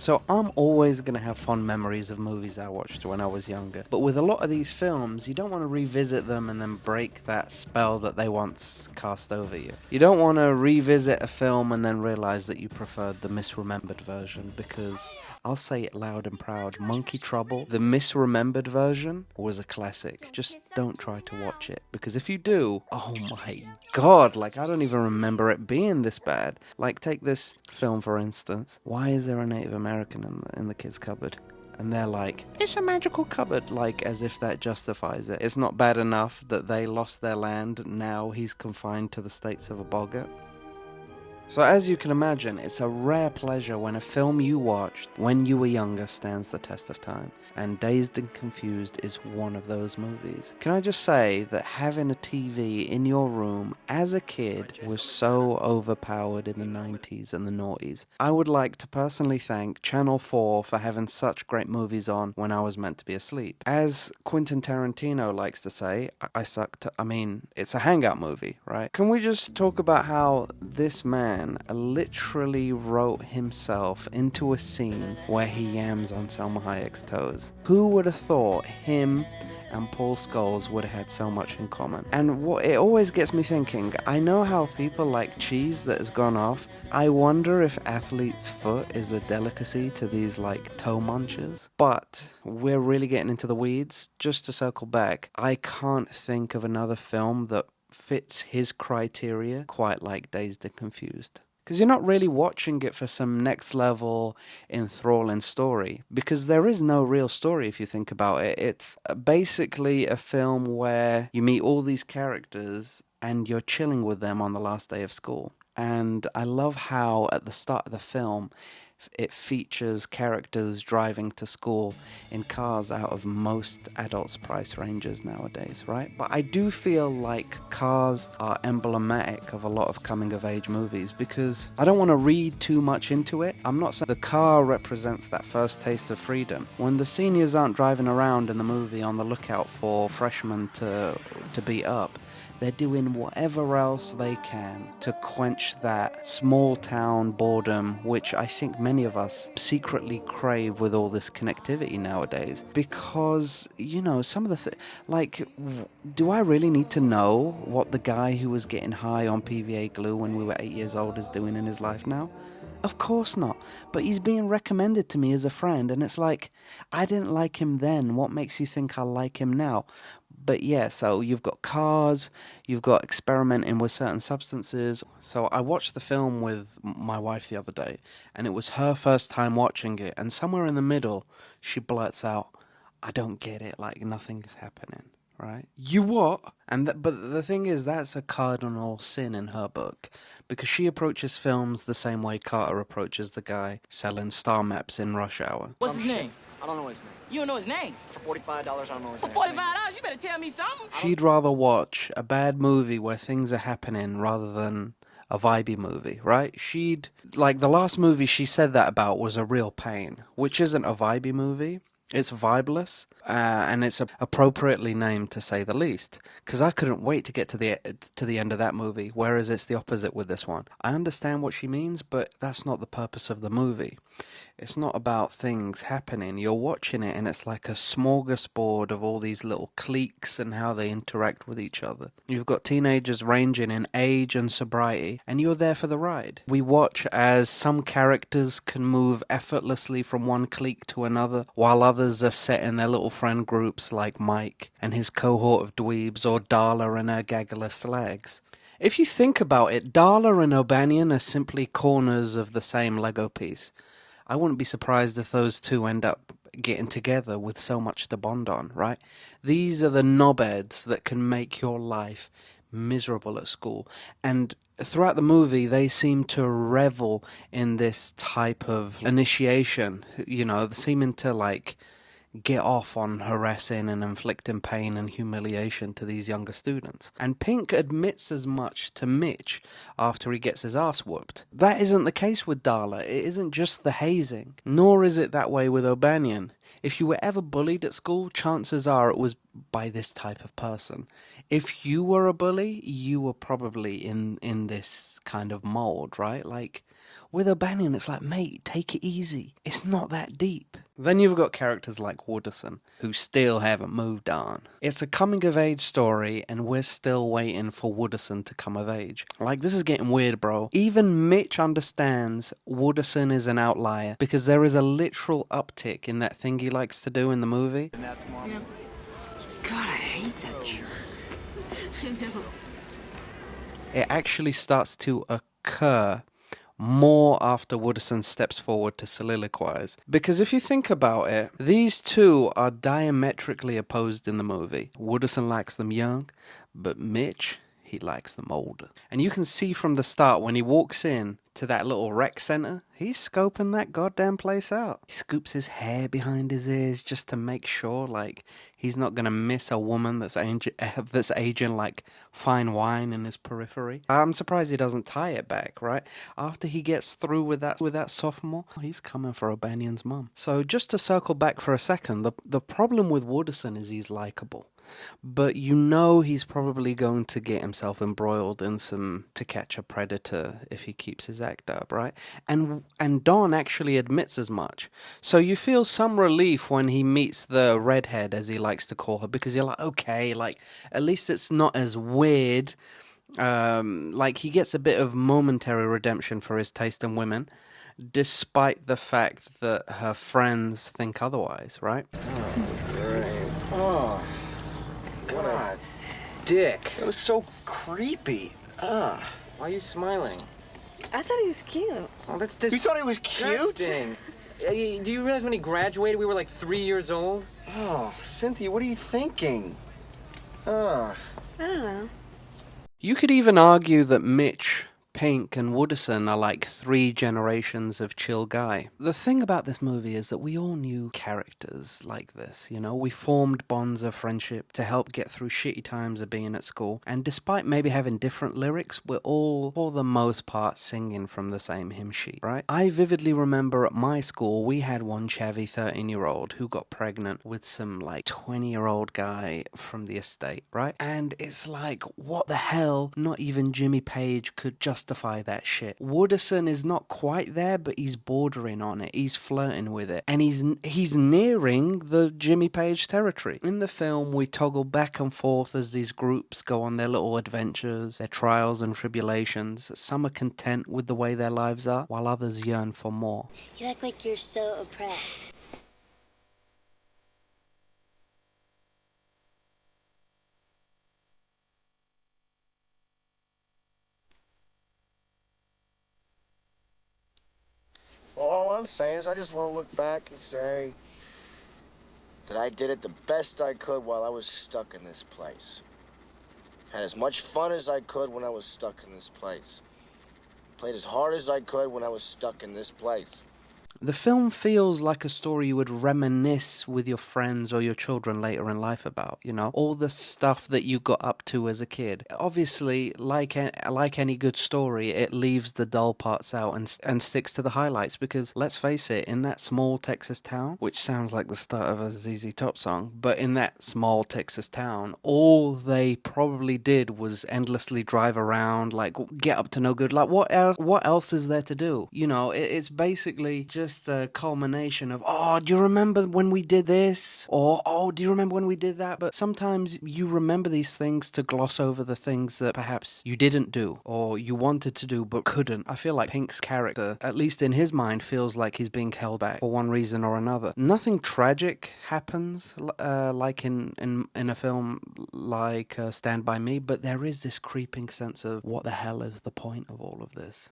So I'm always going to have fond memories of movies I watched when I was younger. But with a lot of these films, you don't want to revisit them and then break that spell that they once cast over you. You don't want to revisit a film and then realize that you preferred the misremembered version, because I'll say it loud and proud, Monkey Trouble, the misremembered version, was a classic. Just don't try to watch it, because if you do, oh my god, like I don't even remember it being this bad. Like take this film for instance. Why is there a Native American in the kids' cupboard? And they're like, it's a magical cupboard, like as if that justifies it. It's not bad enough that they lost their land, now he's confined to the states of a boggart. So as you can imagine, it's a rare pleasure when a film you watched when you were younger stands the test of time, and Dazed and Confused is one of those movies. Can I just say that having a TV in your room as a kid was so overpowered in the 90s and the noughties. I would like to personally thank Channel 4 for having such great movies on when I was meant to be asleep. As Quentin Tarantino likes to say, it's a hangout movie, right? Can we just talk about how this man literally wrote himself into a scene where he yams on Selma Hayek's toes? Who would have thought him and Paul Scholes would have had so much in common? And what it always gets me thinking, I know how people like cheese that has gone off. I wonder if athlete's foot is a delicacy to these like toe munchers. But we're really getting into the weeds. Just to circle back, I can't think of another film that fits his criteria quite like Dazed and Confused. Because you're not really watching it for some next level enthralling story, because there is no real story if you think about it. It's basically a film where you meet all these characters and you're chilling with them on the last day of school. And I love how at the start of the film it features characters driving to school in cars out of most adults' price ranges nowadays, right? But I do feel like cars are emblematic of a lot of coming-of-age movies, because I don't want to read too much into it. I'm not saying the car represents that first taste of freedom. When the seniors aren't driving around in the movie on the lookout for freshmen to beat up, they're doing whatever else they can to quench that small town boredom, which I think many of us secretly crave with all this connectivity nowadays. Because, you know, some of the do I really need to know what the guy who was getting high on PVA glue when we were 8 years old is doing in his life now? Of course not. But he's being recommended to me as a friend, and it's like, I didn't like him then. What makes you think I'll like him now? But yeah, so you've got cars, you've got experimenting with certain substances. So I watched the film with my wife the other day, and it was her first time watching it, and somewhere in the middle, she blurts out, I don't get it, like nothing's happening, right? You what? But the thing is, that's a cardinal sin in her book, because she approaches films the same way Carter approaches the guy selling star maps in Rush Hour. What's his name? I don't know his name. You don't know his name? For $45, I don't know his For name. $45, you better tell me something. She'd rather watch a bad movie where things are happening rather than a vibey movie, right? The last movie she said that about was A Real Pain, which isn't a vibey movie. It's vibeless, and it's appropriately named, to say the least, because I couldn't wait to get to the end of that movie, whereas it's the opposite with this one. I understand what she means, but that's not the purpose of the movie. It's not about things happening. You're watching it and it's like a smorgasbord of all these little cliques and how they interact with each other. You've got teenagers ranging in age and sobriety, and you're there for the ride. We watch as some characters can move effortlessly from one clique to another, while others are set in their little friend groups like Mike and his cohort of dweebs, or Darla and her gaggle of slags. If you think about it, Darla and O'Banion are simply corners of the same Lego piece. I wouldn't be surprised if those two end up getting together with so much to bond on, right? These are the knobheads that can make your life miserable at school. And throughout the movie, they seem to revel in this type of initiation, you know, seeming to like get off on harassing and inflicting pain and humiliation to these younger students. And Pink admits as much to Mitch after he gets his ass whooped. That isn't the case with Darla. It isn't just the hazing, nor is it that way with O'Banion. If you were ever bullied at school, chances are it was by this type of person. If you were a bully, you were probably in this kind of mold, right? Like, With O'Banion, it's like, mate, take it easy. It's not that deep. Then you've got characters like Wooderson, who still haven't moved on. It's a coming-of-age story, and we're still waiting for Wooderson to come of age. Like, this is getting weird, bro. Even Mitch understands Wooderson is an outlier, because there is a literal uptick in that thing he likes to do in the movie. Yeah. God, I hate that jerk. I know. It actually starts to occur more after Wooderson steps forward to soliloquize. Because if you think about it, these two are diametrically opposed in the movie. Wooderson likes them young, but Mitch, he likes them older. And you can see from the start when he walks in to that little rec center, he's scoping that goddamn place out. He scoops his hair behind his ears just to make sure, like, he's not gonna miss a woman that's aging like fine wine in his periphery. I'm surprised he doesn't tie it back, right? After he gets through with that sophomore, he's coming for O'Banion's mum. So just to circle back for a second, the problem with Wooderson is he's likable. But you know he's probably going to get himself embroiled in some To Catch a Predator if he keeps his act up, right? And Don actually admits as much. So you feel some relief when he meets the redhead, as he likes to call her, because you're like, okay, like, at least it's not as weird. Like, he gets a bit of momentary redemption for his taste in women, despite the fact that her friends think otherwise, right? Oh, great. Oh. What a dick. It was so creepy. Why are you smiling? I thought he was cute. Oh, that's disgusting. You thought he was cute? Do you realize when he graduated, we were like 3 years old? Oh, Cynthia, what are you thinking? I don't know. You could even argue that Mitch, Pink, and Wooderson are like 3 generations of chill guy. The thing about this movie is that we all knew characters like this, you know? We formed bonds of friendship to help get through shitty times of being at school, and despite maybe having different lyrics, we're all, for the most part, singing from the same hymn sheet, right? I vividly remember at my school, we had one chavvy 13-year-old who got pregnant with some like 20-year-old guy from the estate, right? And it's like, what the hell? Not even Jimmy Page could justify that shit. Wooderson is not quite there, but he's bordering on it. He's flirting with it. And he's nearing the Jimmy Page territory. In the film, we toggle back and forth as these groups go on their little adventures, their trials and tribulations. Some are content with the way their lives are, while others yearn for more. You act like you're so oppressed. Well, all I'm saying is I just want to look back and say that I did it the best I could while I was stuck in this place. Had as much fun as I could when I was stuck in this place. Played as hard as I could when I was stuck in this place. The film feels like a story you would reminisce with your friends or your children later in life about, you know? All the stuff that you got up to as a kid. Obviously, like any good story, it leaves the dull parts out and sticks to the highlights because, let's face it, in that small Texas town, which sounds like the start of a ZZ Top song, but in that small Texas town, all they probably did was endlessly drive around, like, get up to no good. Like, what else is there to do? You know, it's basically just a culmination of, oh, do you remember when we did this? Or, oh, do you remember when we did that? But sometimes you remember these things to gloss over the things that perhaps you didn't do or you wanted to do but couldn't. I feel like Pink's character, at least in his mind, feels like he's being held back for one reason or another. Nothing tragic happens like in a film like Stand By Me, but there is this creeping sense of what the hell is the point of all of this?